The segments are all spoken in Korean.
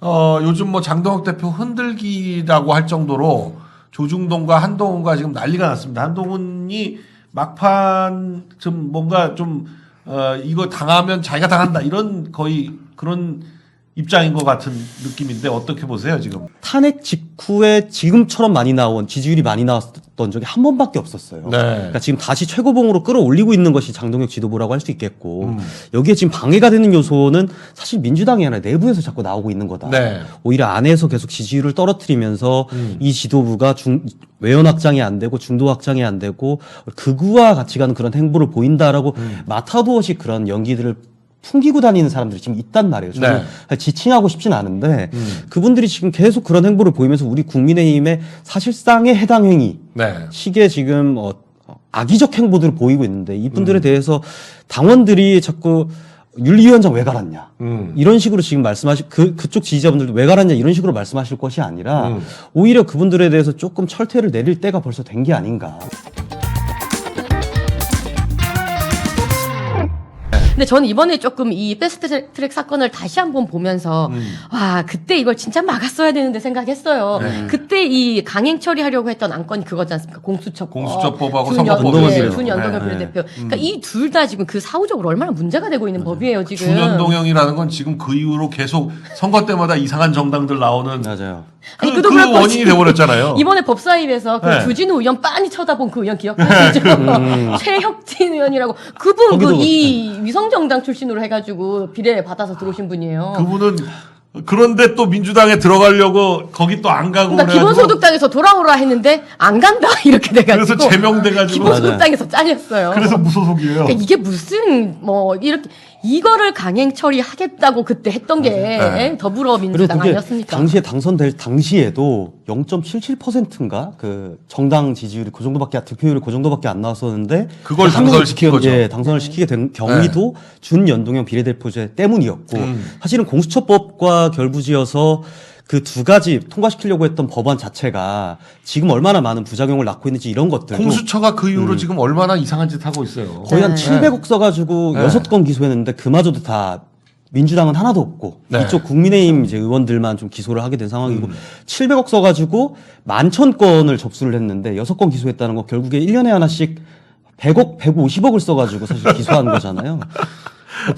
요즘 뭐 장동혁 대표 흔들기라고 할 정도로 조중동과 한동훈과 지금 난리가 났습니다. 한동훈이 막판 좀 뭔가 좀, 이거 당하면 자기가 당한다. 이런 거의 그런 입장인 것 같은 느낌인데 어떻게 보세요, 지금? 탄핵 직후에 지금처럼 많이 나온 지지율이 많이 나왔던 적이 한 번밖에 없었어요. 네. 그러니까 지금 다시 최고봉으로 끌어올리고 있는 것이 장동혁 지도부라고 할 수 있겠고 여기에 지금 방해가 되는 요소는 사실 민주당이 아니라 내부에서 자꾸 나오고 있는 거다. 네. 오히려 안에서 계속 지지율을 떨어뜨리면서 이 지도부가 외연 확장이 안 되고 중도 확장이 안 되고 극우와 같이 가는 그런 행보를 보인다라고 마타도 없이 그런 연기들을 풍기고 다니는 사람들이 지금 있단 말이에요. 저는 지칭하고 싶진 않은데 그분들이 지금 계속 그런 행보를 보이면서 우리 국민의힘의 사실상의 해당 행위 식의 지금 악의적 행보들을 보이고 있는데 이분들에 대해서 당원들이 자꾸 윤리위원장 왜 갈았냐 이런 식으로 지금 그쪽 지지자분들도 왜 갈았냐 이런 식으로 말씀하실 것이 아니라 오히려 그분들에 대해서 조금 철퇴를 내릴 때가 벌써 된 게 아닌가. 근데 저는 이번에 조금 이 패스트 트랙 사건을 다시 한번 보면서 와 그때 이걸 진짜 막았어야 되는데 생각했어요. 그때 이 강행 처리하려고 했던 안건이 그거지 않습니까? 공수처법하고 선거법이에요. 준연동형 비례대표. 그러니까 이 둘 다 지금 그 사후적으로 얼마나 문제가 되고 있는 법이에요 지금. 준연동형이라는 건 지금 그 이후로 계속 선거 때마다 이상한 정당들 나오는 맞아요. 그 원인이 돼버렸잖아요. 이번에 법사위에서 그 주진우 의원 빤히 쳐다본 그 의원 기억하시죠? 최혁진 의원이라고 그분 이 위성정당 출신으로 해가지고 비례 받아서 들어오신 분이에요. 그분은 그런데 또 민주당에 들어가려고 거기 또 안 가고 그러니까 기본소득당에서 돌아오라 했는데 안 간다 이렇게 돼가지고 그래서 제명돼가지고 기본소득당에서 잘렸어요. 그래서 무소속이에요. 그러니까 이게 무슨 이렇게 이거를 강행 처리하겠다고 그때 했던 게 더불어민주당 아니었습니까? 당시에 당선될 당시에도 0.77%인가 그 정당 지지율이 그 정도밖에 득표율이 그 정도밖에 안 나왔었는데 그걸 당선을 시킨 거죠. 예, 당선을 시키게 된 경위도 준연동형 비례대표제 때문이었고 사실은 공수처법과 결부지어서 그 두 가지 통과시키려고 했던 법안 자체가 지금 얼마나 많은 부작용을 낳고 있는지 이런 것들도 공수처가 그 이후로 지금 얼마나 이상한 짓 하고 있어요. 거의 한 700억 써가지고 6건 기소했는데 그마저도 다 민주당은 하나도 없고 이쪽 국민의힘 이제 의원들만 좀 기소를 하게 된 상황이고 700억 써가지고 11,000건을 접수를 했는데 6건 기소했다는 거 결국에 1년에 하나씩 100억, 150억을 써가지고 사실 기소한 거잖아요.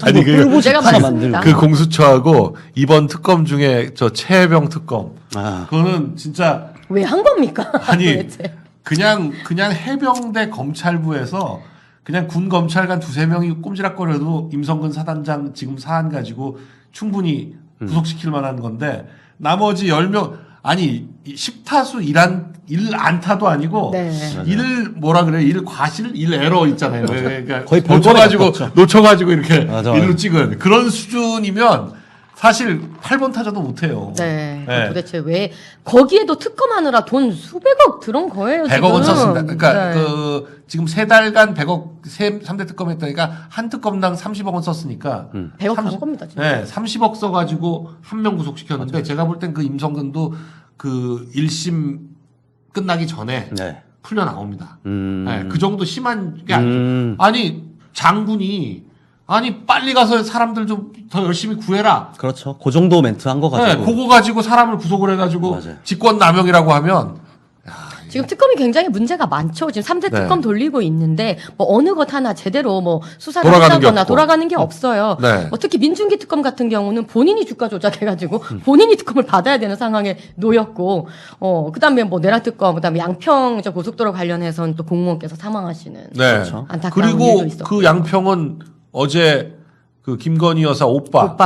아니 그 공수처하고 이번 특검 중에 저 최혜병 특검 그거는 진짜 왜 한 겁니까? 아니 그냥 해병대 검찰부에서 그냥 군 검찰관 두세 명이 꼼지락거려도 임성근 사단장 지금 사안 가지고 충분히 구속시킬 만한 건데 나머지 10명 아니 10타수 1안타도 아니고 뭐라 그래 일 과실 일 에러 있잖아요. 그러니까 거의 놓쳐가지고 이렇게 일로 찍은 그런 수준이면 사실 8번 타자도 못해요. 도대체 왜 거기에도 특검하느라 돈 수백억 들은 거예요. 100억은 지금. 썼습니다. 그러니까 지금 3달간 100억 3대 특검 했다니까 한 특검당 30억은 썼으니까 100억 한 겁니다. 지금. 30억 써가지고 한 명 구속시켰는데 제가 볼 땐 그 임성근도 그 1심 끝나기 전에 풀려 나옵니다. 그 정도 심한 게 아니죠. 아니 장군이 빨리 가서 사람들 좀 더 열심히 구해라. 그렇죠. 그 정도 멘트 한 거 가지고. 그거 가지고 사람을 구속을 해가지고 직권 남용이라고 하면 지금 특검이 굉장히 문제가 많죠. 지금 3대 특검 돌리고 있는데 뭐 어느 것 하나 제대로 수사를 한다거나 돌아가는 게 없어요. 특히 민중기 특검 같은 경우는 본인이 주가 조작해가지고 본인이 특검을 받아야 되는 상황에 놓였고 그다음에 내란 특검 그다음에 양평 고속도로 관련해서는 또 공무원께서 사망하시는 안타까운 일도 그리고 있었고. 그 양평은 어제 그 김건희 여사 오빠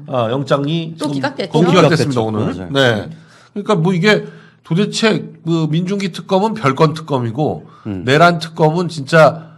영장이 또 기각됐죠. 기각됐습니다 오늘. 그러니까 이게 도대체 민중기 특검은 별건 특검이고 내란 특검은 진짜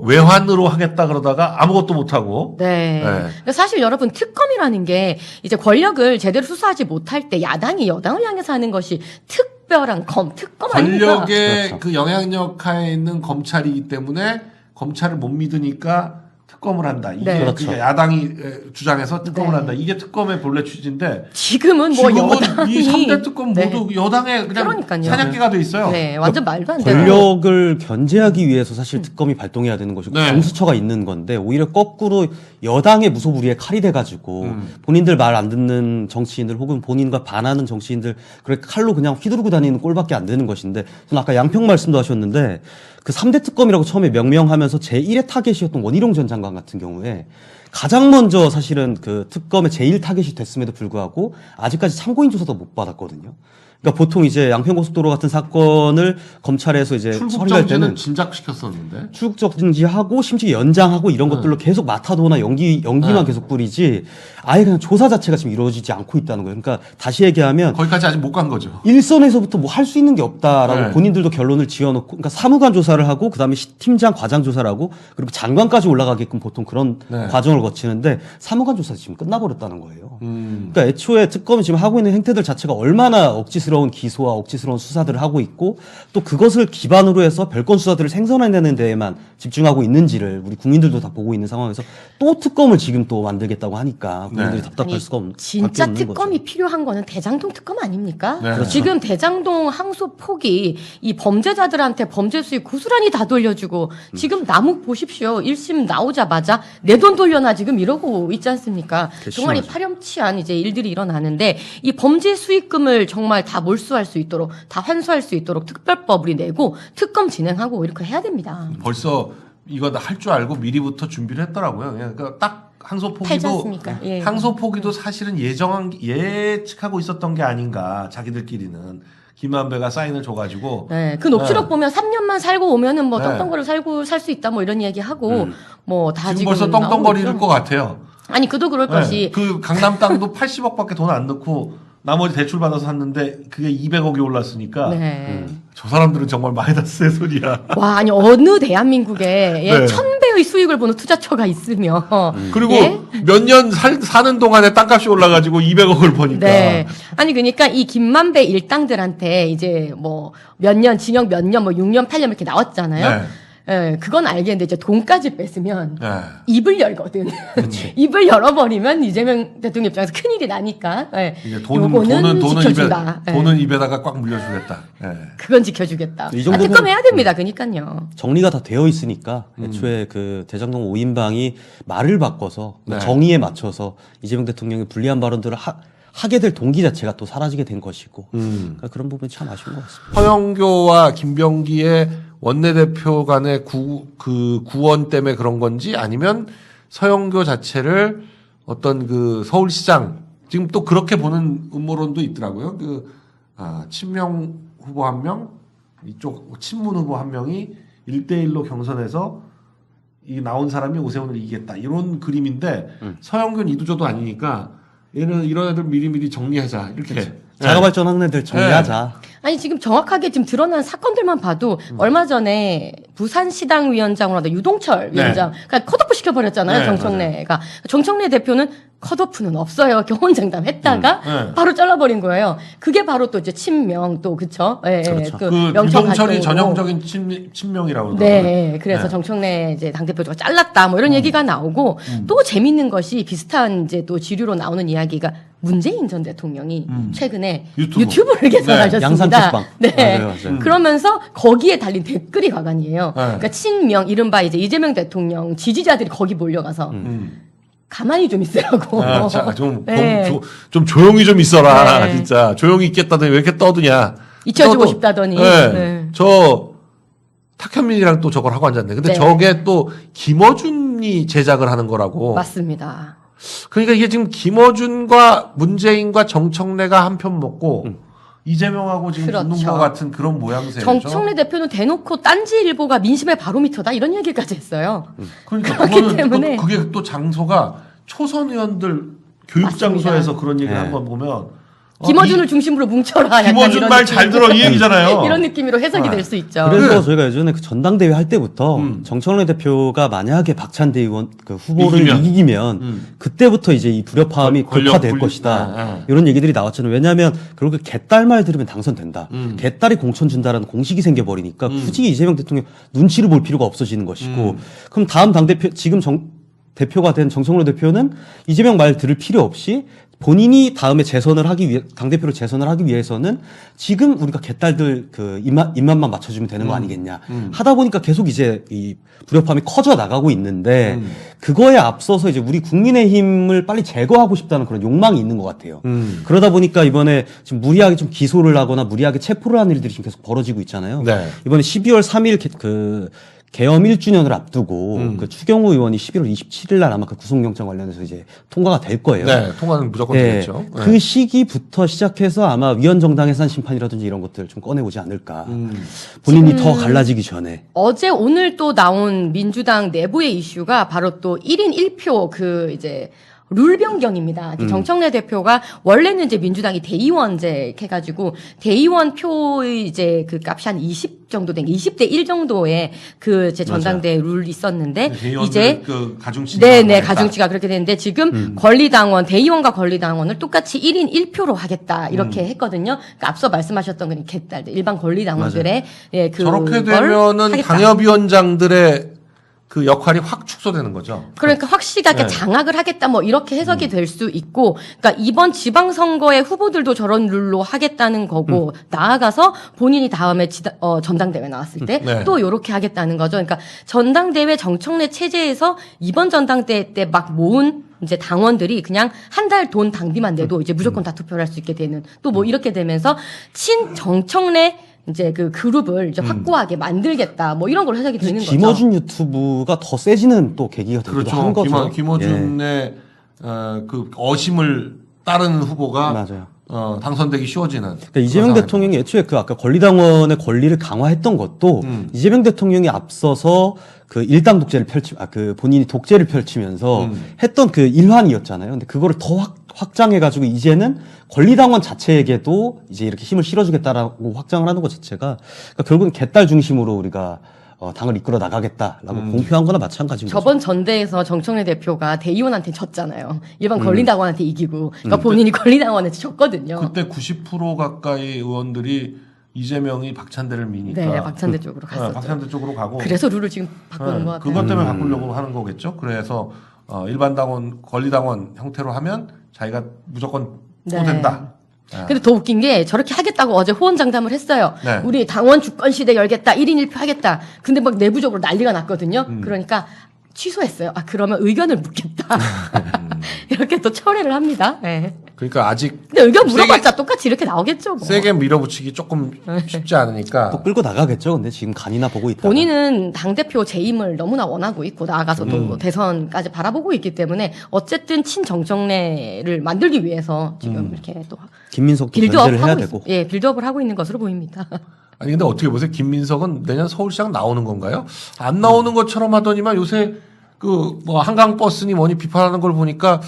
외환으로 하겠다 그러다가 아무것도 못 하고. 그러니까 사실 여러분 특검이라는 게 이제 권력을 제대로 수사하지 못할 때 야당이 여당을 향해서 하는 것이 특별한 특검 아닙니까? 권력의 그 영향력 하에 있는 검찰이기 때문에 검찰을 못 믿으니까 특검을 한다. 이게 네. 그렇죠. 그러니까 야당이 주장해서 특검을 네. 한다. 이게 특검의 본래 취지인데 지금은 뭐 지금은 여당이 이 3대 특검 네. 모두 여당의 그냥 그러니까요. 사냥개가 돼 있어요. 네, 완전 말도 안 돼요. 권력을 견제하기 위해서 사실 특검이 발동해야 되는 것이고 네. 공수처가 있는 건데 오히려 거꾸로 여당의 무소불위에 칼이 돼가지고 본인들 말 안 듣는 정치인들 혹은 본인과 반하는 정치인들 그렇게 칼로 그냥 휘두르고 다니는 꼴밖에 안 되는 것인데 저는 아까 양평 말씀도 하셨는데 그 3대 특검이라고 처음에 명명하면서 제1의 타겟이었던 원희룡 전 장관 같은 경우에 가장 먼저 사실은 그 특검의 제1 타겟이 됐음에도 불구하고 아직까지 참고인 조사도 못 받았거든요. 그러니까 보통 이제 양평고속도로 같은 사건을 검찰에서 이제 출국 처리할 때는 정지는 진작시켰었는데. 출국 정지하고 심지어 연장하고 이런 것들로 계속 맡아도나 연기만 계속 뿌리지 아예 그냥 조사 자체가 지금 이루어지지 않고 있다는 거예요. 그러니까 다시 얘기하면 거기까지 아직 못 간 거죠. 일선에서부터 뭐 할 수 있는 게 없다라고 네. 본인들도 결론을 지어놓고 그러니까 사무관 조사를 하고 그다음에 팀장 과장 조사를 하고 그리고 장관까지 올라가게끔 보통 그런 네. 과정을 거치는데 사무관 조사 지금 끝나버렸다는 거예요. 음. 그러니까 애초에 특검이 지금 하고 있는 행태들 자체가 얼마나 억지스러운 기소와 억지스러운 수사들을 하고 있고 또 그것을 기반으로 해서 별건 수사들을 생산해내는 데에만 집중하고 있는지를 우리 국민들도 다 보고 있는 상황에서 또 특검을 지금 또 만들겠다고 하니까 국민들이 네. 답답할 수가 없는 진짜 밖에 없는 특검이 거죠. 필요한 거는 대장동 특검 아닙니까? 네. 그렇죠. 지금 대장동 항소 폭이 이 범죄자들한테 범죄 수익 고스란히 다 돌려주고 지금 남욱 보십시오. 1심 나오자마자 내 돈 돌려놔 지금 이러고 있지 않습니까? 정말 이 심하죠. 파렴치한 이제 일들이 일어나는데 이 범죄 수익금을 정말 다 몰수할 수 있도록 다 환수할 수 있도록 특별법을 내고 특검 진행하고 이렇게 해야 됩니다. 벌써 이거 할 줄 알고 미리부터 준비를 했더라고요. 그러니까 딱 항소 팔지 포기도 않습니까? 예. 항소 포기도 사실은 예측하고 있었던 게 아닌가 자기들끼리는 김만배가 사인을 줘가지고 네, 그 녹취록 네. 보면 3년만 살고 오면은 뭐 네. 떵떵거리를 살고 살 수 있다 뭐 이런 얘기하고 뭐 다 지금 지금 벌써 나오고 떵떵거릴 있죠. 것 같아요. 아니 그도 그럴 것이 그 강남 땅도 80억밖에 돈 안 넣고 나머지 대출 받아서 샀는데 그게 200억이 올랐으니까 네. 저 사람들은 정말 마이너스의 소리야. 와 아니 어느 대한민국에 예, 네. 1000배의 수익을 보는 투자처가 있으며 그리고 예? 몇 년 사는 동안에 땅값이 올라가지고 200억을 버니까. 네. 아니 그러니까 이 김만배 일당들한테 이제 뭐 몇 년 징역 몇 년 뭐 6년 8년 이렇게 나왔잖아요. 네. 예, 그건 알겠는데 이제 돈까지 뺐으면 네. 입을 열거든. 입을 열어버리면 이재명 대통령 입장에서 큰일이 나니까. 예. 이제 요거는 지켜준다. 예. 돈은 입에다가 꽉 물려주겠다. 예. 그건 지켜주겠다. 이 정도면- 특검해야 됩니다. 그러니까요. 정리가 다 되어 있으니까 애초에 그 대장동 5인방이 말을 바꿔서 네. 정의에 맞춰서 이재명 대통령이 불리한 발언들을 하게 될 동기 자체가 또 사라지게 된 것이고 그러니까 그런 부분이 참 아쉬운 것 같습니다. 허영교와 김병기의 원내대표 간의 구원 때문에 그런 건지 아니면 서영교 자체를 어떤 그 서울시장 지금 또 그렇게 보는 음모론도 있더라고요. 친명 후보 한 명, 이쪽 친문 후보 한 명이 1대1로 경선해서 이 나온 사람이 오세훈을 이기겠다. 이런 그림인데 서영교는 이도저도 아니니까 얘는 이런 애들 미리미리 정리하자. 이렇게. 자가 발전하는 애들 정리하자. 아니 지금 정확하게 지금 드러난 사건들만 봐도 얼마 전에 부산시당위원장으로 하던 유동철 네. 위원장 그러니까 컷오프 시켜버렸잖아요. 네, 정청래가. 정청래 대표는 컷오프는 없어요. 경호장담 했다가 네. 바로 잘라버린 거예요. 그게 바로 또 이제 친명 또 그쵸? 예, 예. 그렇죠. 그 유동철이 명철 전형적인 친명이라고 그러더라고요. 네, 그래서 네. 정청래 이제 당대표가 잘랐다 뭐 이런 얘기가 나오고 또 재밌는 것이 비슷한 이제 또 지류로 나오는 이야기가 문재인 전 대통령이 최근에 유튜브. 유튜브를 개설하셨습니다. 양산책방. 네. 맞아요. 그러면서 거기에 달린 댓글이 가관이에요. 네. 그러니까 친명 이른바 이제 이재명 대통령 지지자들이 거기 몰려가서 가만히 좀 있으라고. 좀 조용히 좀 있어라. 네. 진짜 조용히 있겠다더니 왜 이렇게 떠드냐. 잊혀주고 싶다더니. 네. 네. 저 탁현민이랑 또 저걸 하고 앉았네. 근데 네. 저게 또 김어준이 제작을 하는 거라고. 맞습니다. 그러니까 이게 지금 김어준과 문재인과 정청래가 한 편 먹고 이재명하고 지금 그렇죠. 붙는 것 같은 그런 모양새죠. 정청래 대표는 대놓고 딴지일보가 민심의 바로미터다 이런 얘기까지 했어요. 그러니까 그렇기 그거는 때문에. 그게 또 장소가 초선 의원들 교육 맞습니다. 장소에서 그런 얘기를 네. 한번 보면 김어준을 중심으로 뭉쳐라. 약간 김어준 이런 말 느낌. 잘 들어 이 얘기잖아요. 이런 느낌으로 해석이 될 수 있죠. 그래서 네. 저희가 예전에 그 전당대회 할 때부터 정청래 대표가 만약에 박찬대 의원 그 후보를 이기면. 이기면 그때부터 이제 이 불협화음이 권력 극화될 분리- 것이다. 이런 얘기들이 나왔잖아요. 왜냐하면 그렇게 개딸 말 들으면 당선된다. 개딸이 공천 준다라는 공식이 생겨버리니까 굳이 이재명 대통령 눈치를 볼 필요가 없어지는 것이고 그럼 다음 당대표 지금 대표가 된 정청래 대표는 이재명 말 들을 필요 없이 본인이 다음에 재선을 하기 위해, 당대표로 재선을 하기 위해서는 지금 우리가 개딸들 그 입맛만 맞춰주면 되는 거 아니겠냐. 하다 보니까 계속 이제 이 불협화음이 커져 나가고 있는데 그거에 앞서서 이제 우리 국민의힘을 빨리 제거하고 싶다는 그런 욕망이 있는 것 같아요. 그러다 보니까 이번에 지금 무리하게 좀 기소를 하거나 무리하게 체포를 하는 일들이 지금 계속 벌어지고 있잖아요. 네. 이번에 12월 3일 그 계엄 1주년을 앞두고 그 추경호 의원이 11월 27일 날 아마 그 구속영장 관련해서 이제 통과가 될 거예요. 네, 통과는 무조건 네, 되겠죠. 네. 그 시기부터 시작해서 아마 위헌정당 해산 심판이라든지 이런 것들 좀 꺼내오지 않을까. 본인이 더 갈라지기 전에. 어제 오늘 또 나온 민주당 내부의 이슈가 바로 또 1인 1표 그 이제 룰 변경입니다. 정청래 대표가 원래는 이제 민주당이 대의원제 해가지고 대의원 표의 이제 그 값이 한 20 정도 된 20대 1 정도의 그 제 전당대 룰이 있었는데 이제 그 가중치가 네네 가중치가 그렇게 되는데 지금 권리당원 대의원과 권리당원을 똑같이 1인 1표로 하겠다 이렇게 했거든요. 그러니까 앞서 말씀하셨던 그 개딸들 일반 권리당원들의 예, 그 저렇게 되면은 당협위원장들의 그 역할이 확 축소되는 거죠. 그러니까 확실하게 네. 장악을 하겠다 뭐 이렇게 해석이 될 수 있고 그러니까 이번 지방선거의 후보들도 저런 룰로 하겠다는 거고 나아가서 본인이 다음에 전당대회 나왔을 때 네. 또 요렇게 하겠다는 거죠. 그러니까 전당대회 정청래 체제에서 이번 전당대회 때 막 모은 이제 당원들이 그냥 한 달 돈 당비만 내도 이제 무조건 다 투표를 할 수 있게 되는 또 뭐 이렇게 되면서 친 정청래 이제 그 그룹을 이제 확고하게 만들겠다 뭐 이런 걸 해석이 되는 거죠. 김어준 유튜브가 더 세지는 또 계기가 되기도 그렇죠. 한 거죠. 김어준의 그 어심을 따르는 후보가 맞아요. 당선되기 쉬워지는. 그러니까 이재명 대통령이 애초에 그 아까 권리당원의 권리를 강화했던 것도 이재명 대통령이 앞서서 그 일당 독재를 그 본인이 독재를 펼치면서 했던 그 일환이었잖아요. 근데 그거를 더 확장해가지고 이제는 권리당원 자체에게도 이제 이렇게 힘을 실어주겠다라고 확장을 하는 것 자체가 그러니까 결국은 개딸 중심으로 우리가 당을 이끌어 나가겠다라고 공표한 거나 마찬가지인 거죠. 저번 전대에서 정청래 대표가 대의원한테 졌잖아요. 일반 권리당원한테 이기고. 그러니까 본인이 권리당원한테 졌거든요. 그때 90% 가까이 의원들이 이재명이 박찬대를 미니까. 네, 박찬대 쪽으로 갔었죠. 박찬대 쪽으로 가고. 그래서 룰을 지금 바꾸는 것 같아요. 그것 때문에 바꾸려고 하는 거겠죠. 그래서 일반 당원, 권리당원 형태로 하면 자기가 무조건 소된다. 근데 더 웃긴 게 저렇게 하겠다고 어제 호언장담을 했어요. 네. 우리 당원 주권 시대 열겠다. 1인 1표 하겠다. 근데 막 내부적으로 난리가 났거든요. 그러니까 취소했어요. 아, 그러면 의견을 묻겠다. 이렇게 또 철회를 합니다. 네. 그러니까 아직. 근데 의견 물어봤자 똑같이 이렇게 나오겠죠. 뭐. 세게 밀어붙이기 조금 쉽지 않으니까. 또 끌고 나가겠죠. 근데 지금 간이나 보고 있다. 본인은 당대표 재임을 너무나 원하고 있고 나아가서도 대선까지 바라보고 있기 때문에 어쨌든 친정청래를 만들기 위해서 지금 이렇게 또 김민석도 빌드업 견제를 해야 하고 되고. 예, 빌드업을 하고 있는 것으로 보입니다. 아니 근데 어떻게 보세요? 김민석은 내년 서울시장 나오는 건가요? 안 나오는 것처럼 하더니만 요새 그 뭐 한강 버스니 뭐니 비판하는 걸 보니까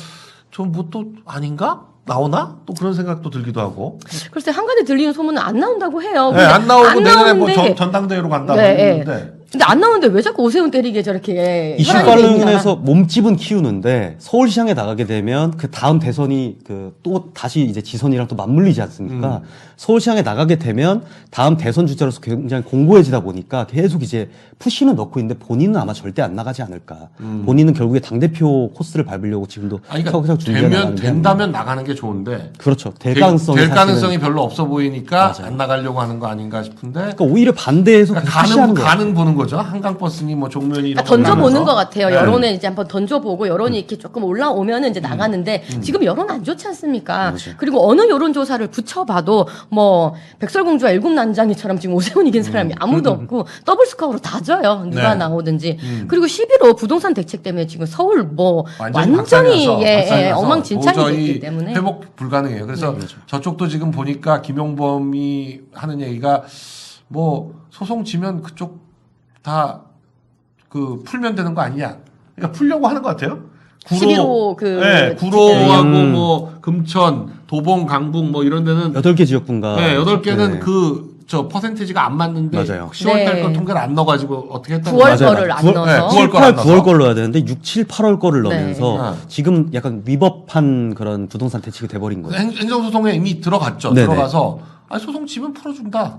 좀 뭐 또 아닌가? 나오나? 또 그런 생각도 들기도 하고. 글쎄 한간에 들리는 소문은 안 나온다고 해요. 네, 안 나오고 안 내년에 뭐 나오는데 전당대회로 간다고 네, 했는데. 근데 안 나오는데 왜 자꾸 오세훈 때리게 저렇게 이슈 혈안이 돼 있냐. 관련해서 몸집은 키우는데 서울시장에 나가게 되면 그 다음 대선이 그 또 다시 이제 지선이랑 또 맞물리지 않습니까? 서울시장에 나가게 되면 다음 대선 주자로서 굉장히 공고해지다 보니까 계속 이제 푸시는 넣고 있는데 본인은 아마 절대 안 나가지 않을까. 본인은 결국에 당대표 코스를 밟으려고 지금도 아니, 차곡차곡 준비해 되면 나가는 게 된다면 나가는 게 좋은데. 그렇죠. 될 가능성이 될 사실은- 가능성이 별로 없어 보이니까 맞아요. 안 나가려고 하는 거 아닌가 싶은데. 그러니까 오히려 반대해서 그러니까 푸시하는 거예요. 가는 보는 거죠. 한강 버스니 뭐 종면이 이런 그러니까 던져보는 거 것 같아요. 네. 여론에 이제 한번 던져보고 여론이 이렇게 조금 올라오면은 이제 나가는데 지금 여론 안 좋지 않습니까? 그리고 어느 여론조사를 붙여봐도 뭐 백설공주와 일곱난장이처럼 지금 오세훈 이긴 사람이 아무도 없고 더블 스코어로 다 져요. 누가 네. 나오든지. 그리고 11호 부동산 대책 때문에 지금 서울 뭐 완전히 박살나서 엉망진창이 도저히 됐기 때문에. 회복 불가능해요. 그래서 저쪽도 지금 보니까 김용범이 하는 얘기가 뭐 소송 지면 그쪽 다 그 풀면 되는 거 아니냐. 그러니까 풀려고 하는 것 같아요. 11호 그 네, 구로하고 뭐 금천, 도봉, 강북 뭐 이런 데는 8개 지역군가. 네, 8개는 네. 그 저 퍼센티지가 안 맞는데 맞아요. 10월 달 네. 거 통계를 안 넣어가지고 어떻게 했다는 9월 거예요? 거를 안 9월, 넣어서. 네, 9월 7, 거를 안 8, 넣어서. 9월 걸로 해야 되는데 6, 7, 8월 거를 넣으면서 네. 지금 약간 위법한 그런 부동산 대책이 돼버린 거예요. 행정소송에 이미 들어갔죠. 네네. 들어가서 소송 지면 풀어준다.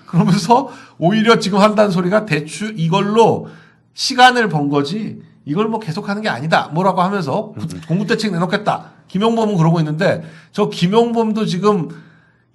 그러면서 오히려 지금 한다는 소리가 대충 이걸로 시간을 번 거지 이걸 뭐 계속하는 게 아니다. 뭐라고 하면서 공구대책 내놓겠다. 김용범은 그러고 있는데 저 김용범도 지금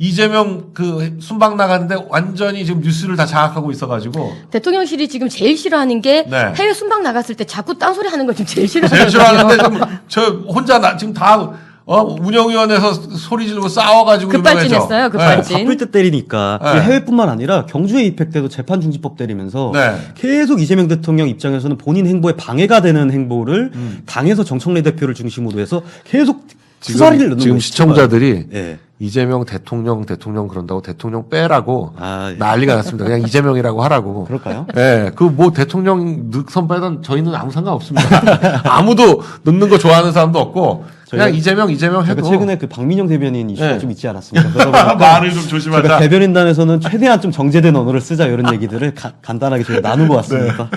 이재명 그 순방 나가는데 완전히 지금 뉴스를 다 장악하고 있어가지고 대통령실이 지금 제일 싫어하는 게 네. 해외 순방 나갔을 때 자꾸 딴소리 하는 걸 지금 제일 제일 싫어하거든요. 싫어하는데 지금 저 혼자 지금 다 운영위원회에서 소리 지르고 싸워가지고 급발진했어요. 급발진. 바쁠 때 때리니까 네. 이게 해외뿐만 아니라 경주에 입핵 때도 재판중지법 때리면서 네. 계속 이재명 대통령 입장에서는 본인 행보에 방해가 되는 행보를 당에서 정청래 대표를 중심으로 해서 계속 투사리를 넣는 지금 거예요. 시청자들이 예. 이재명 대통령 그런다고 대통령 빼라고 아, 예. 난리가 났습니다. 그냥 이재명이라고 하라고. 그럴까요? 예, 그 뭐 대통령 늑선 빼던 저희는 아무 상관 없습니다. 아무도 넣는 거 좋아하는 사람도 없고 그냥 이재명 제가 해도. 최근에 그 박민영 대변인 이슈가 네. 좀 있지 않았습니까? 그러다 보니까 말을 좀 조심하자. 제가 대변인단에서는 최대한 좀 정제된 언어를 쓰자 이런 얘기들을 간단하게 저희가 나누고 왔습니다.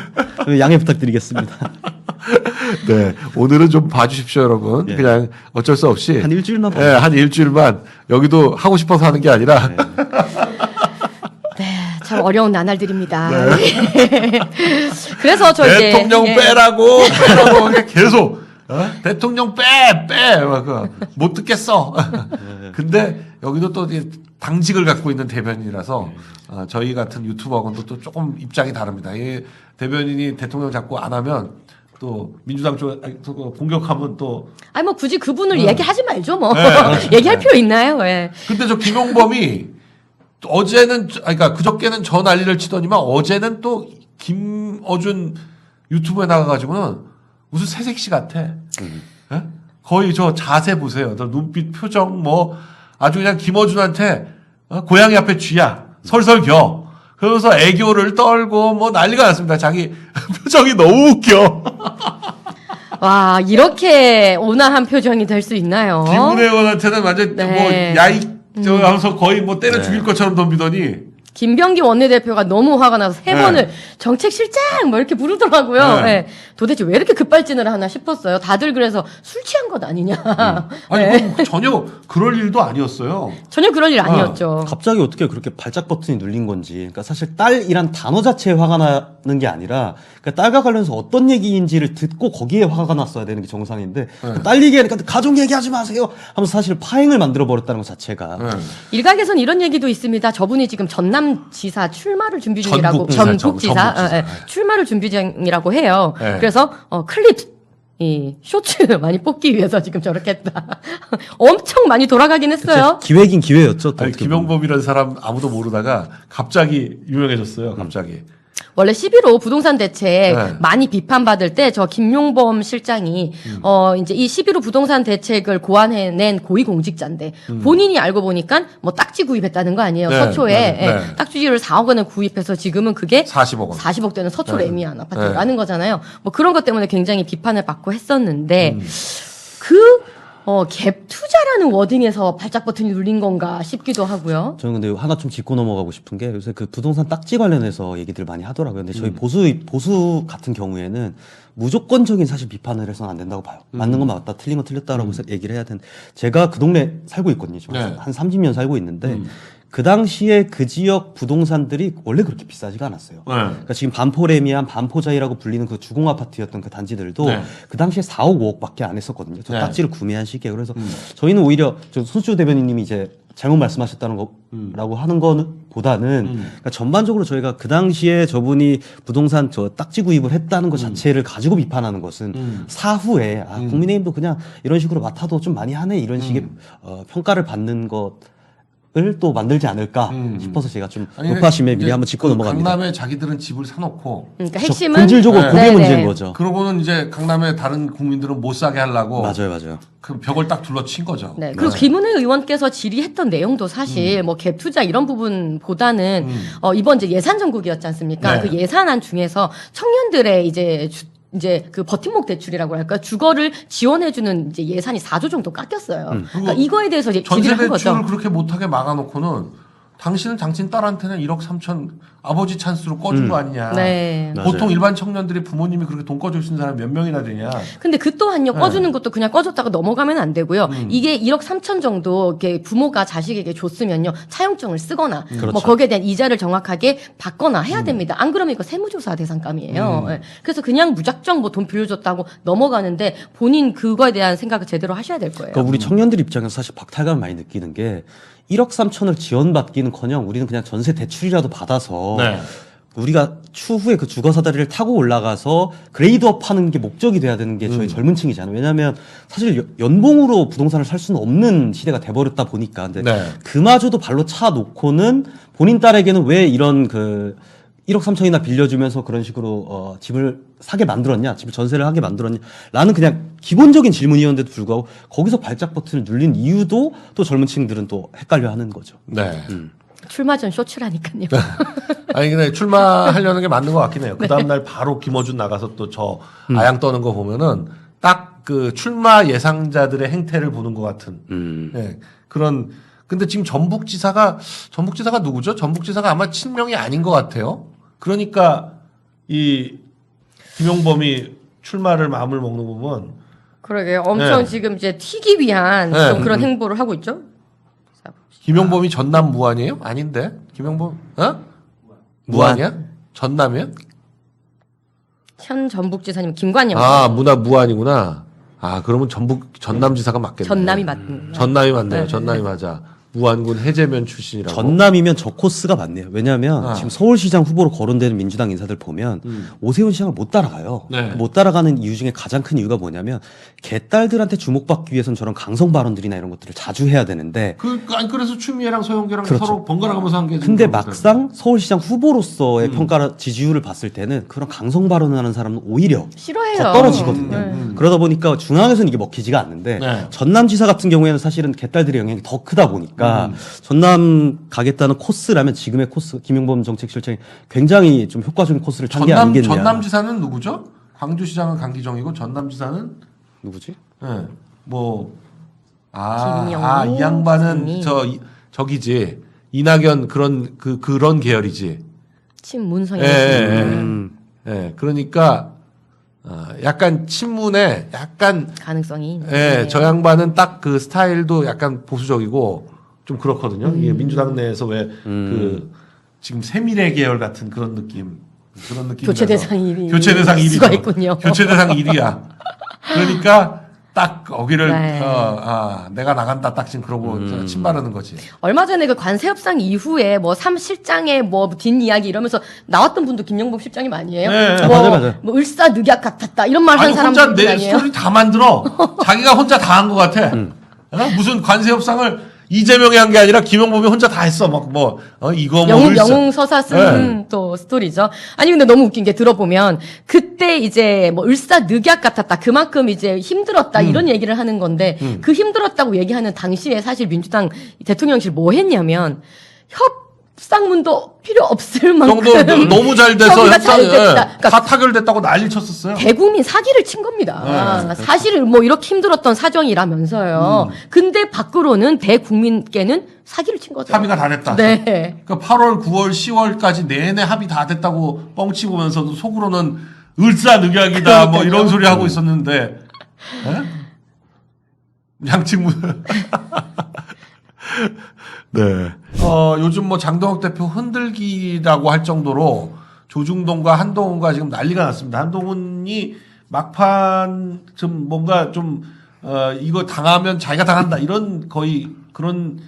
양해 부탁드리겠습니다. 네, 오늘은 좀 봐주십시오, 여러분. 예. 그냥 어쩔 수 없이 한 일주일만 예, 한 일주일만 여기도 하고 싶어서 하는 게 아니라. 네, 참 어려운 나날들입니다. 그래서 저 이제 대통령 예. 빼라고 그냥 계속 대통령 못 듣겠어. 근데 여기도 또 이제 당직을 갖고 있는 대변인이라서 저희 같은 유튜버하고는 또 조금 입장이 다릅니다. 이 대변인이 대통령 자꾸 안 하면 또 민주당 쪽 공격하면 또. 아니 뭐 굳이 그분을 얘기하지 말죠 뭐. 네. 얘기할 필요 있나요? 예. 근데 저 김용범이 어제는 그러니까 그저께는 저 난리를 치더니만 어제는 또 김어준 유튜브에 나가가지고는 무슨 새색시 같아. 예? 거의 저 자세 보세요. 저 눈빛 표정 뭐 아주 그냥 김어준한테 고양이 앞에 쥐야 설설 겨. 그러면서 애교를 떨고 뭐 난리가 났습니다. 자기 표정이 너무 웃겨. 와 이렇게 온화한 표정이 될 수 있나요? 김은혜 의원한테는 완전 네. 뭐 야이 저 하면서 거의 뭐 때려 죽일 것처럼 덤비더니 김병기 원내대표가 너무 화가 나서 세 네. 번을 정책실장 뭐 이렇게 부르더라고요. 네. 예. 도대체 왜 이렇게 급발진을 하나 싶었어요. 다들 그래서 술 취한 것 아니냐. 아니 예. 그건 전혀 그럴 일도 아니었어요. 전혀 그럴 일 아니었죠. 갑자기 어떻게 그렇게 발작 버튼이 눌린 건지. 그러니까 사실 딸이란 단어 자체에 화가 나는 게 아니라 그러니까 딸과 관련해서 어떤 얘기인지를 듣고 거기에 화가 났어야 되는 게 정상인데 딸 얘기하니까 가족 얘기하지 마세요 하면서 사실 파행을 만들어 버렸다는 것 자체가 일각에선 이런 얘기도 있습니다. 저분이 지금 전남지사 출마를 준비 중이라고 전북지사. 출마를 준비 중이라고 해요. 네. 그래서 클립 이 쇼츠 많이 뽑기 위해서 지금 저렇게 했다. 엄청 많이 돌아가긴 했어요. 기획인 기회였죠. 또 아니, 어떻게 보면. 김용범이라는 사람 아무도 모르다가 갑자기 유명해졌어요. 갑자기. 원래 11호 부동산 대책 네. 많이 비판받을 때 저 김용범 실장이 이제 이 11호 부동산 대책을 고안해낸 고위공직자인데 본인이 알고 보니까 뭐 딱지 구입했다는 거 아니에요. 네, 서초에 네, 네. 예, 딱지를 4억 원에 구입해서 지금은 그게 40억 원. 40억 되는 서초 네. 레미안 아파트를 네. 라는 거잖아요. 뭐 그런 것 때문에 굉장히 비판을 받고 했었는데 갭 투자라는 워딩에서 발작 버튼이 눌린 건가 싶기도 하고요. 저는 근데 하나 좀 짚고 넘어가고 싶은 게 요새 그 부동산 딱지 관련해서 얘기들 많이 하더라고요. 근데 저희 보수 같은 경우에는 무조건적인 사실 비판을 해서는 안 된다고 봐요. 맞는 건 맞다, 틀린 건 틀렸다라고 얘기를 해야 되는데 제가 그 동네 살고 있거든요. 지금 네. 한 30년 살고 있는데 그 당시에 그 지역 부동산들이 원래 그렇게 비싸지가 않았어요. 네. 그러니까 지금 반포레미안, 반포자이라고 불리는 그 주공 아파트였던 그 단지들도 네. 그 당시에 4억, 5억밖에 안 했었거든요. 저 네. 딱지를 구매한 시기에. 그래서 저희는 오히려 저 손수 대변인님이 이제 잘못 말씀하셨다는 거라고 하는 거는 보다는 그러니까 전반적으로 저희가 그 당시에 저분이 부동산 저 딱지 구입을 했다는 것 자체를 가지고 비판하는 것은 사후에 국민의힘도 그냥 이런 식으로 맡아도 좀 많이 하네 이런 식의 평가를 받는 것을 또 만들지 않을까 싶어서 제가 좀 높아심에 미리 한번 짚고 넘어갑니다. 강남에 자기들은 집을 사놓고 그러니까 그렇죠. 핵심은 본질적으로 네. 그게 네네. 문제인 거죠. 그러고는 이제 강남에 다른 국민들은 못 사게 하려고 맞아요. 그 벽을 딱 둘러친 거죠. 네. 그리고 김은혜 의원께서 질의했던 내용도 사실 뭐 갭 투자 이런 부분보다는 이번 이제 예산 정국이었지 않습니까? 네. 그 예산안 중에서 청년들의 이제 그 버팀목 대출이라고 할까요? 주거를 지원해주는 이제 예산이 4조 정도 깎였어요. 그러니까 이거에 대해서 이제 질의를 한 전세 거죠. 대출을 그렇게 못하게 막아놓고는 당신은 당신 딸한테는 1억 3천 아버지 찬스로 꺼준 거 아니냐. 네. 맞아요. 보통 일반 청년들이 부모님이 그렇게 돈 꺼줄 수 있는 사람이 몇 명이나 되냐. 근데 그 또한요, 꺼주는 것도 그냥 꺼줬다가 넘어가면 안 되고요. 이게 1억 3천 정도 이렇게 부모가 자식에게 줬으면요, 차용증을 쓰거나, 그렇죠. 뭐 거기에 대한 이자를 정확하게 받거나 해야 됩니다. 안 그러면 이거 세무조사 대상감이에요. 예. 그래서 그냥 무작정 뭐 돈 빌려줬다고 넘어가는데 본인 그거에 대한 생각을 제대로 하셔야 될 거예요. 그러니까 우리 청년들 입장에서 사실 박탈감을 많이 느끼는 게 1억 3천을 지원받기는커녕 우리는 그냥 전세 대출이라도 받아서 네. 우리가 추후에 그 주거 사다리를 타고 올라가서 그레이드업 하는 게 목적이 돼야 되는 게 저희 젊은 층이잖아요. 왜냐하면 사실 연봉으로 부동산을 살 수는 없는 시대가 돼버렸다 보니까. 근데 네. 그마저도 발로 차 놓고는 본인 딸에게는 왜 이런 그 1억 3천이나 빌려주면서 그런 식으로 집을 사게 만들었냐, 집을 전세를 하게 만들었냐, 라는 그냥 기본적인 질문이었는데도 불구하고 거기서 발작 버튼을 눌린 이유도 또 젊은 층들은 또 헷갈려하는 거죠. 네. 출마 전 쇼츠라니까요. 아니 근데 출마하려는 게 맞는 것 같긴 해요. 그 다음날 바로 김어준 나가서 또 저 아양 떠는 거 보면은 딱 그 출마 예상자들의 행태를 보는 것 같은 네, 그런. 근데 지금 전북지사가 누구죠? 전북지사가 아마 친명이 아닌 것 같아요. 그러니까 이 김용범이 출마를 마음을 먹는 거 보면 그러게요. 엄청 네. 지금 이제 튀기 위한 네. 좀 그런 행보를 하고 있죠. 김용범이 전남 무안이에요? 아닌데 김용범 무안이야? 전남이야? 현 전북지사님 김관영. 아 무안이구나. 아 그러면 전남지사가 맞겠네. 전남이 맞는. 전남이 맞네요. 전남이 맞아. 무안군 해제면 출신이라고. 전남이면 저 코스가 맞네요. 왜냐하면 아. 지금 서울시장 후보로 거론되는 민주당 인사들 보면 오세훈 시장을 못 따라가요. 네. 못 따라가는 이유 중에 가장 큰 이유가 뭐냐면 개딸들한테 주목받기 위해서는 저런 강성 발언들이나 이런 것들을 자주 해야 되는데 아니 그래서 추미애랑 소영계랑 그렇죠. 서로 번갈아가면서 한 게. 근데 막상 서울시장 후보로서의 평가 지지율을 봤을 때는 그런 강성 발언을 하는 사람은 오히려 싫어해요. 더 떨어지거든요. 그러다 보니까 중앙에서는 이게 먹히지가 않는데 네. 전남지사 같은 경우에는 사실은 개딸들의 영향이 더 크다 보니까 전남 가겠다는 코스라면 지금의 코스 김용범 정책실장이 굉장히 좀 효과적인 코스를 탄 게 아니겠냐. 전남지사는 누구죠? 광주시장은 강기정이고 전남지사는 누구지? 네. 김영호 이 양반은 지사님. 저기지 이낙연 그런 계열이지. 친문성이. 예. 그러니까 약간 친문에 약간 가능성이 있는. 저 양반은 딱 그 스타일도 약간 보수적이고 좀 그렇거든요. 이게 민주당 내에서 왜 그 지금 세밀의 계열 같은 그런 느낌. 교체 대상 1위. 교체 대상 1위. 수가 있군요. 교체 대상 1위야. 그러니까 딱 거기를 네. 내가 나간다 딱 지금 그러고 침 바르는 거지. 얼마 전에 그 관세 협상 이후에 뭐 3실장의 뭐 뒷이야기 이러면서 나왔던 분도 김용범 실장님 아니에요? 네. 뭐, 맞아요. 뭐 을사늑약 같았다 이런 말 한 아니 사람 혼자 내 아니에요? 스토리 다 만들어. 자기가 혼자 다 한 것 같아. 무슨 관세 협상을 이재명이 한 게 아니라 김용범이 혼자 다 했어. 이거 영웅서사 쓴 또 스토리죠. 아니 근데 너무 웃긴 게 들어보면 그때 이제 뭐 을사늑약 같았다. 그만큼 이제 힘들었다 이런 얘기를 하는 건데 그 힘들었다고 얘기하는 당시에 사실 민주당 대통령실 뭐 했냐면 협상문도 필요 없을 만큼 정도 너무 잘 돼서 협의가 잘 협상이 됐다. 그러니까 다 타결됐다고 난리 쳤었어요. 대국민 사기를 친 겁니다. 사실은 뭐 이렇게 힘들었던 사정이라면서요. 근데 밖으로는 대국민께는 사기를 친 거죠. 합의가 다 됐다. 네. 그러니까 8월, 9월, 10월까지 내내 합의 다 됐다고 뻥치 보면서도 속으로는 을사늑약이다 뭐 이런 소리 하고 있었는데 양측문. 네. 요즘 뭐 장동혁 대표 흔들기라고 할 정도로 조중동과 한동훈과 지금 난리가 났습니다. 한동훈이 막판 좀 뭔가 좀 이거 당하면 자기가 당한다 이런 거의 그런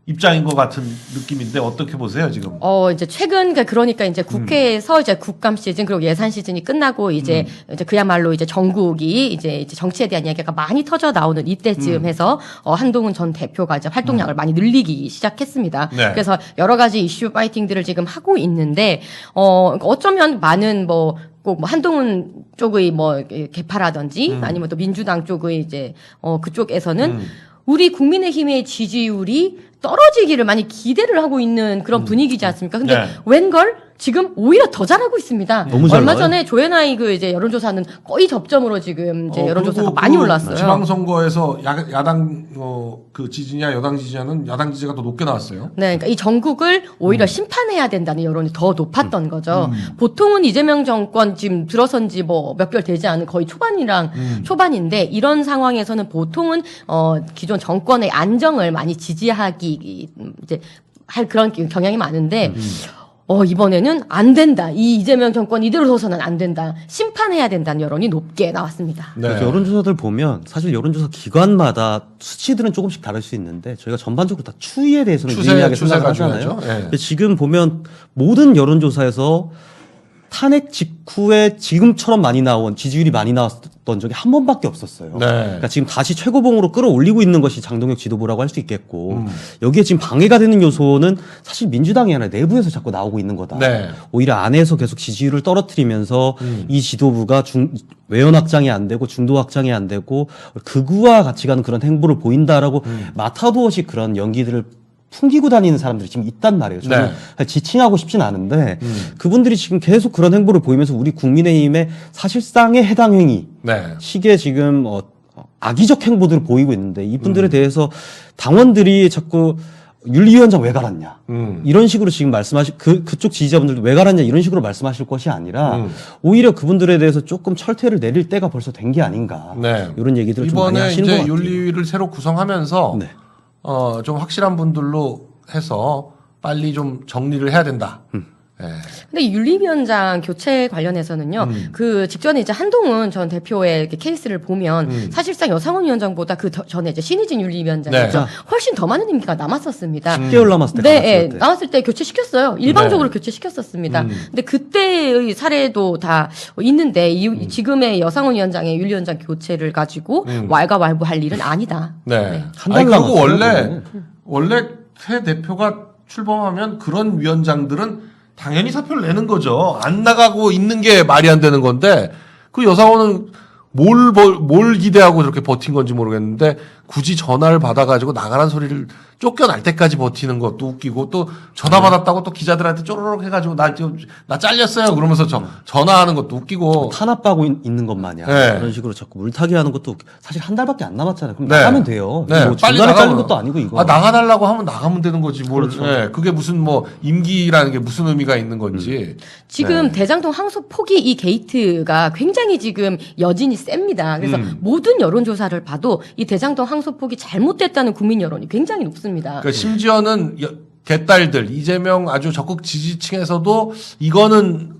입장인 것 같은 느낌인데 어떻게 보세요 지금? 이제 최근 그러니까 이제 국회에서 이제 국감 시즌 그리고 예산 시즌이 끝나고 이제 그야말로 이제 전국이 이제 정치에 대한 이야기가 많이 터져 나오는 이때쯤 해서 한동훈 전 대표가 이제 활동량을 많이 늘리기 시작했습니다. 네. 그래서 여러 가지 이슈 파이팅들을 지금 하고 있는데 어쩌면 많은 꼭 뭐 한동훈 쪽의 뭐 개파라든지 아니면 또 민주당 쪽의 이제 그쪽에서는 우리 국민의힘의 지지율이 떨어지기를 많이 기대를 하고 있는 그런 분위기지 않습니까? 근데 네. 웬걸 지금 오히려 더 잘하고 있습니다. 너무 잘 얼마 나와요. 전에 조회나이 그 이제 여론조사는 거의 접점으로 지금 이제 여론조사가 그리고 많이 그 올랐어요. 지방선거에서 야당 그 지지냐 여당 지지냐는 야당 지지가 더 높게 나왔어요. 네, 그러니까 이 전국을 오히려 심판해야 된다는 여론이 더 높았던 거죠. 보통은 이재명 정권 지금 들어선 지 뭐 몇 개월 되지 않은 거의 초반인데 이런 상황에서는 보통은 기존 정권의 안정을 많이 지지하기 이제 할 그런 경향이 많은데 이번에는 안 된다. 이 이재명 정권 이대로 둬서는 안 된다. 심판해야 된다는 여론이 높게 나왔습니다. 네. 그래서 여론조사들 보면 사실 여론조사 기관마다 수치들은 조금씩 다를 수 있는데 저희가 전반적으로 다 추이에 대해서는 유의미하게 생각을 하잖아요. 네. 근데 지금 보면 모든 여론조사에서 탄핵 직후에 지금처럼 많이 나온 지지율이 많이 나왔던 적이 한 번밖에 없었어요. 네. 그러니까 지금 다시 최고봉으로 끌어올리고 있는 것이 장동혁 지도부라고 할 수 있겠고 여기에 지금 방해가 되는 요소는 사실 민주당이 아니라 내부에서 자꾸 나오고 있는 거다. 네. 오히려 안에서 계속 지지율을 떨어뜨리면서 이 지도부가 외연 확장이 안 되고 중도 확장이 안 되고 극우와 같이 가는 그런 행보를 보인다라고 마타도 없이 그런 연기들을 풍기고 다니는 사람들이 지금 있단 말이에요. 저는 지칭하고 싶진 않은데 그분들이 지금 계속 그런 행보를 보이면서 우리 국민의힘의 사실상의 해당 행위 식의 지금 악의적 행보들을 보이고 있는데 이분들에 대해서 당원들이 자꾸 윤리위원장 왜 갈았냐 이런 식으로 지금 그쪽 지지자분들도 왜 갈았냐 이런 식으로 말씀하실 것이 아니라 오히려 그분들에 대해서 조금 철퇴를 내릴 때가 벌써 된 게 아닌가 이런 얘기들을 좀 많이 이번에 하시는 것 이제 같아요. 윤리위를 새로 구성하면서 네. 좀 확실한 분들로 해서 빨리 좀 정리를 해야 된다. 예. 근데 윤리위원장 교체 관련해서는요, 그 직전에 이제 한동훈 전 대표의 이렇게 케이스를 보면 사실상 여상원 위원장보다 전에 이제 신희진 윤리위원장이 네. 훨씬 더 많은 임기가 남았었습니다. 10개월 남았을 때 네, 갈았을 예, 때. 나왔을 때 교체시켰어요. 일방적으로 교체시켰었습니다. 근데 그때의 사례도 다 있는데 지금의 여상원 위원장의 윤리위원장 교체를 가지고 왈가왈부할 일은 아니다. 네. 한달 아니, 그리고 남았어요, 원래 새 대표가 출범하면 그런 위원장들은 당연히 사표를 내는 거죠. 안 나가고 있는 게 말이 안 되는 건데 그 여사원은 뭘 기대하고 저렇게 버틴 건지 모르겠는데 굳이 전화를 받아가지고 나가라는 소리를 쫓겨날 때까지 버티는 것도 웃기고 또 전화 받았다고 또 기자들한테 쪼르륵 해가지고 나 잘렸어요 그러면서 전화하는 것도 웃기고 탄압하고 있는 것 마냥 네. 그런 식으로 자꾸 물타기 하는 것도 사실 한 달밖에 안 남았잖아요. 그럼 네. 나가면 돼요. 네. 뭐 빨리 중간에 잘린 나가면. 것도 아니고 이거. 나가달라고 하면 나가면 되는 거지 뭘. 그렇죠. 네. 그게 무슨 뭐 임기라는 게 무슨 의미가 있는 건지. 지금 네. 대장동 항소 포기 이 게이트가 굉장히 지금 여진이 셉니다. 그래서 모든 여론조사를 봐도 이 대장동 항소 포기 잘못됐다는 국민 여론이 굉장히 높습니다. 그러니까 심지어는 개딸들 이재명 아주 적극 지지층에서도 이거는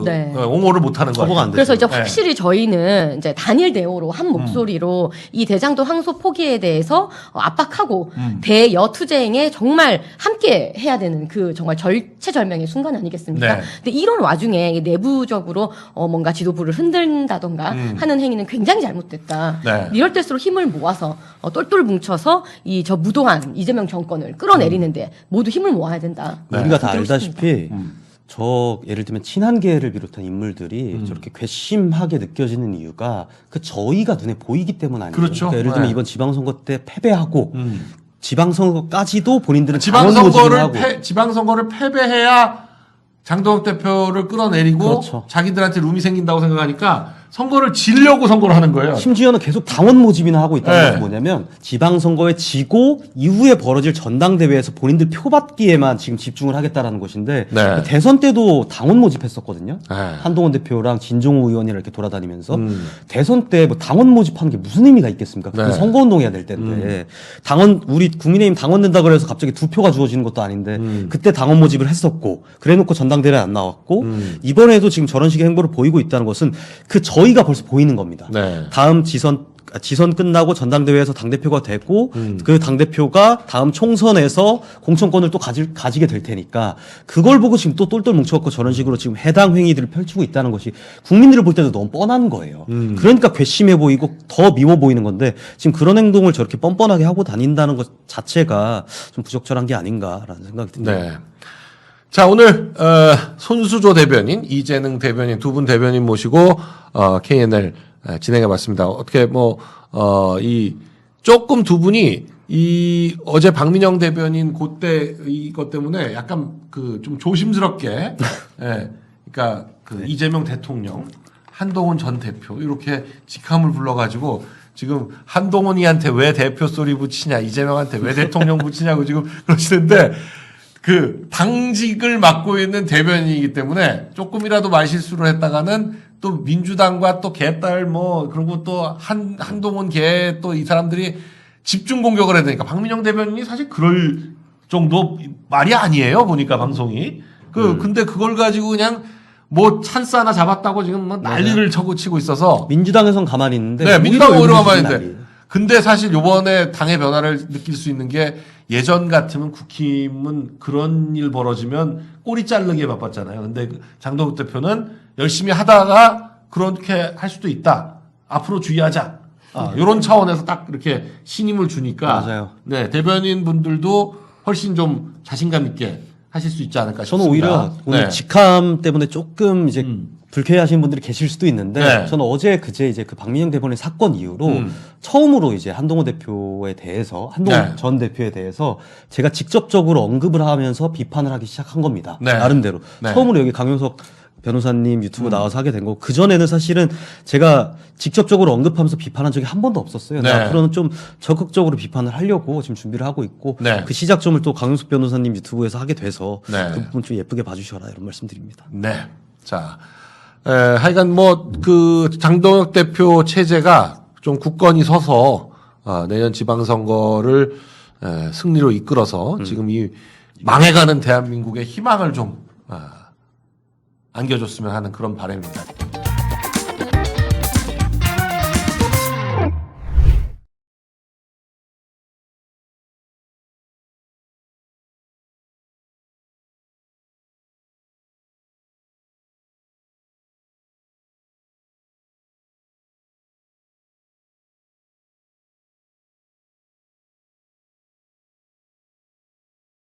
네. 옹호를 못하는 거예요. 처벌가 안 그래서 이제 네. 확실히 저희는 이제 단일 대오로 한 목소리로 이 대장동 항소 포기에 대해서 압박하고 대여 투쟁에 정말 함께 해야 되는 그 정말 절체절명의 순간 아니겠습니까? 네. 근데 이런 와중에 내부적으로 뭔가 지도부를 흔든다던가 하는 행위는 굉장히 잘못됐다. 네. 이럴 때일수록 힘을 모아서 똘똘 뭉쳐서 이 저 무도한 이재명 정권을 끌어내리는데 모두 힘을 모아야 된다. 우리가 다 그렇게 싶습니다. 알다시피 예를 들면 친한계를 비롯한 인물들이 저렇게 괘씸하게 느껴지는 이유가 그 저희가 눈에 보이기 때문 아니에요. 그렇죠. 그러니까 예를 들면 네. 이번 지방선거 때 패배하고 지방선거까지도 본인들은 당원 모집을 하고 지방선거를 패배해야 장동혁 대표를 끌어내리고 그렇죠. 자기들한테 룸이 생긴다고 생각하니까 선거를 지려고 선거를 하는 거예요. 심지어는 계속 당원 모집이나 하고 있다는 네. 것은 뭐냐면 지방선거에 지고 이후에 벌어질 전당대회에서 본인들 표 받기에만 지금 집중을 하겠다라는 것인데 네. 대선 때도 당원 모집했었거든요. 네. 한동훈 대표랑 진종우 의원이랑 이렇게 돌아다니면서 대선 때 뭐 당원 모집하는 게 무슨 의미가 있겠습니까? 그건 네. 선거운동해야 될 텐데 우리 국민의힘 당원 된다 그래서 갑자기 2표가 주어지는 것도 아닌데 그때 당원 모집을 했었고 그래놓고 전당대회에 안 나왔고 이번에도 지금 저런 식의 행보를 보이고 있다는 것은 저희가 벌써 보이는 겁니다. 네. 다음 지선 끝나고 전당대회에서 당대표가 되고 그 당대표가 다음 총선에서 공천권을 또 가지게 될 테니까 그걸 보고 지금 또 똘똘 뭉쳐갖고 저런 식으로 지금 해당 행위들을 펼치고 있다는 것이 국민들을 볼 때도 너무 뻔한 거예요. 그러니까 괘씸해 보이고 더 미워 보이는 건데 지금 그런 행동을 저렇게 뻔뻔하게 하고 다닌다는 것 자체가 좀 부적절한 게 아닌가라는 생각이 듭니다. 네. 자, 오늘 손수조 대변인, 이재능 대변인 두 분 대변인 모시고 KNL 진행해 봤습니다. 어떻게 조금 두 분이 이 어제 박민영 대변인 그때 이것 때문에 약간 그 좀 조심스럽게 예. 그러니까 그 이재명 대통령, 한동훈 전 대표 이렇게 직함을 불러가지고 지금 한동훈이한테 왜 대표 소리 붙이냐, 이재명한테 왜 대통령 붙이냐고 지금 그러시는데 그 당직을 맡고 있는 대변인이기 때문에 조금이라도 말실수를 했다가는 또 민주당과 또 개딸 뭐 그런 것도 한동훈 개 또 이 사람들이 집중 공격을 해야 되니까 박민영 대변인이 사실 그럴 정도 말이 아니에요. 보니까 방송이. 근데 그걸 가지고 그냥 뭐 찬스 하나 잡았다고 지금 뭐 난리를 치고 있어서. 민주당에선 가만히 있는데. 네, 민주당은 오히려 가만히 난리. 있는데. 근데 사실 요번에 당의 변화를 느낄 수 있는 게 예전 같으면 국힘은 그런 일 벌어지면 꼬리 자르기에 바빴잖아요. 근데 장동욱 대표는 열심히 하다가 그렇게 할 수도 있다. 앞으로 주의하자. 요런 차원에서 딱 이렇게 신임을 주니까. 맞아요. 네, 대변인 분들도 훨씬 좀 자신감 있게 하실 수 있지 않을까 싶습니다. 저는 오히려 오늘 네. 직함 때문에 조금 이제 불쾌해하시는 분들이 계실 수도 있는데 네. 저는 어제 그제 이제 그 박민영 대변인 사건 이후로 처음으로 이제 한동훈 대표에 대해서 한동훈 네. 전 대표에 대해서 제가 직접적으로 언급을 하면서 비판을 하기 시작한 겁니다. 네. 나름대로 네. 처음으로 여기 강용석 변호사님 유튜브 나와서 하게 된 거고, 그전에는 사실은 제가 직접적으로 언급하면서 비판한 적이 한 번도 없었어요. 네. 앞으로는 좀 적극적으로 비판을 하려고 지금 준비를 하고 있고, 네. 그 시작점을 또 강용석 변호사님 유튜브에서 하게 돼서 네. 그 부분 좀 예쁘게 봐주셔라 이런 말씀드립니다. 네. 자, 하여간 뭐, 그, 장동혁 대표 체제가 좀 굳건히 서서, 내년 지방선거를, 승리로 이끌어서 지금 이 망해가는 대한민국의 희망을 좀, 안겨줬으면 하는 그런 바람입니다.